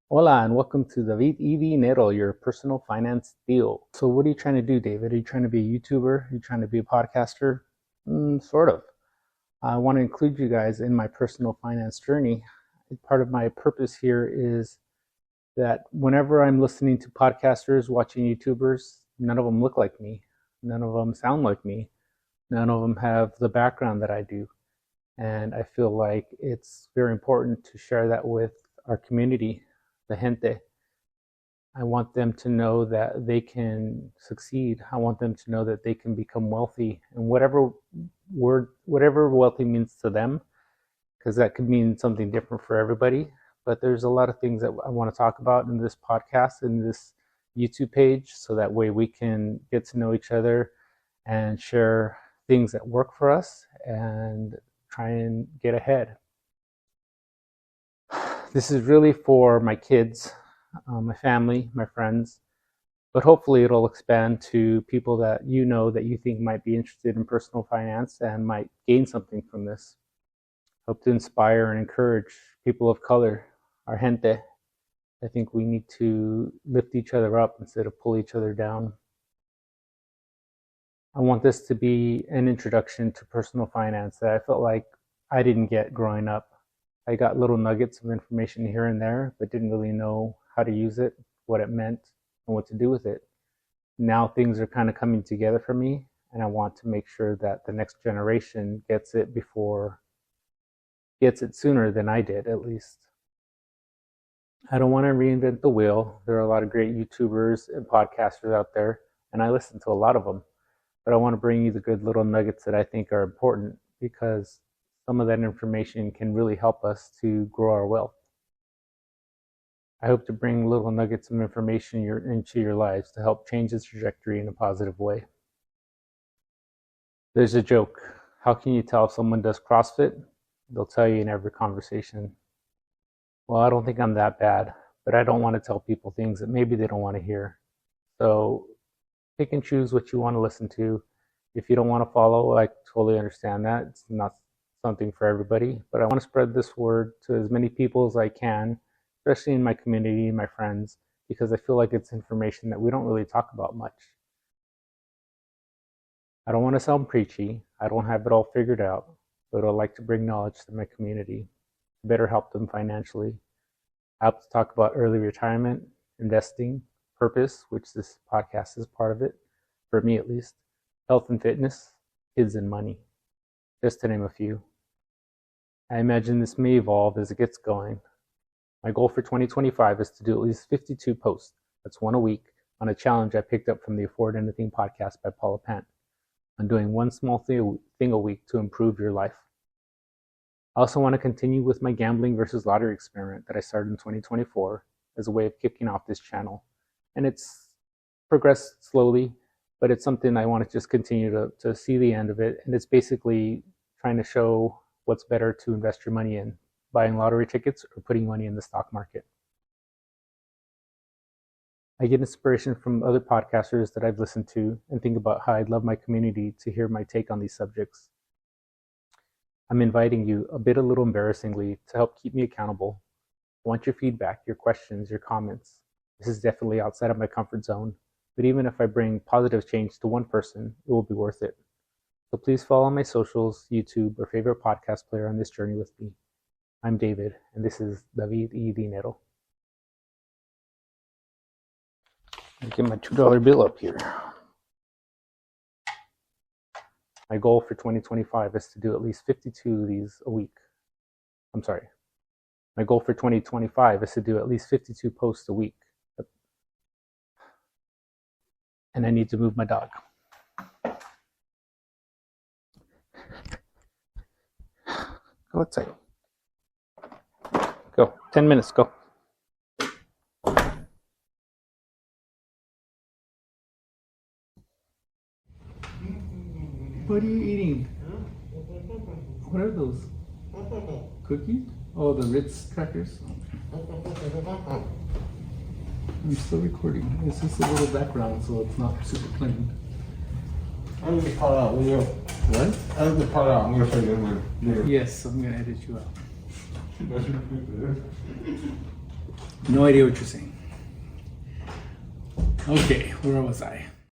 Hola, and welcome to Dinero, your personal finance deal. So, what are you trying to do, David? Are you trying to be a YouTuber? Are you trying to be a podcaster? Sort of. I want to include you guys in my personal finance journey. Part of my purpose here is that whenever I'm listening to podcasters, watching YouTubers, none of them look like me. None of them sound like me. None of them have the background that I do. And I feel like it's very important to share that with our community, the gente. I want them to know that they can succeed. I want them to know that they can become wealthy, and whatever wealthy means to them, because that could mean something different for everybody. But there's a lot of things that I want to talk about in this podcast, in this YouTube page, so that way we can get to know each other and share things that work for us and try and get ahead. This is really for my kids, my family, my friends, but hopefully it'll expand to people that you know that you think might be interested in personal finance and might gain something from this. Hope to inspire and encourage people of color, our gente. I think we need to lift each other up instead of pull each other down. I want this to be an introduction to personal finance that I felt like I didn't get growing up. I got little nuggets of information here and there, but didn't really know how to use it, what it meant, and what to do with it. Now things are kind of coming together for me, and I want to make sure that the next generation gets it sooner than I did, at least. I don't want to reinvent the wheel. There are a lot of great YouTubers and podcasters out there, and I listen to a lot of them. But I want to bring you the good little nuggets that I think are important, because some of that information can really help us to grow our wealth. I hope to bring little nuggets of information into your lives to help change the trajectory in a positive way. There's a joke. How can you tell if someone does CrossFit? They'll tell you in every conversation. Well, I don't think I'm that bad, but I don't want to tell people things that maybe they don't want to hear. So pick and choose what you want to listen to. If you don't want to follow, I totally understand that. It's not something for everybody, but I want to spread this word to as many people as I can, especially in my community, my friends, because I feel like it's information that we don't really talk about much. I don't want to sound preachy. I don't have it all figured out, but I'd like to bring knowledge to my community to better help them financially. I hope to talk about early retirement, investing, purpose, which this podcast is part of it, for me at least, health and fitness, kids and money, just to name a few. I imagine this may evolve as it gets going. My goal for 2025 is to do at least 52 posts, that's one a week, on a challenge I picked up from the Afford Anything podcast by Paula Pant, on doing one small thing a week to improve your life. I also want to continue with my gambling versus lottery experiment that I started in 2024 as a way of kicking off this channel. And it's progressed slowly, but it's something I want to just continue to see the end of it. And it's basically trying to show what's better to invest your money in, buying lottery tickets or putting money in the stock market. I get inspiration from other podcasters that I've listened to and think about how I'd love my community to hear my take on these subjects. I'm inviting you, a little embarrassingly, to help keep me accountable. I want your feedback, your questions, your comments. This is definitely outside of my comfort zone, but even if I bring positive change to one person, it will be worth it. So please follow my socials, YouTube, or favorite podcast player on this journey with me. I'm David, and this is David y Dinero. I'll get my $2 bill up here. My goal for 2025 is to do at least 52 of these a week. I'm sorry. My goal for 2025 is to do at least 52 posts a week. And I need to move my dog. Go outside. Go. 10 minutes. Go. What are you eating? What are those? Cookies? Oh, the Ritz crackers? I'm still recording. It's just a little background, so it's not super plain. I need to part out. Will you? What? I need to part out. I'm going to show you in there. Yes, I'm going to edit you out. No idea what you're saying. Okay, where was I?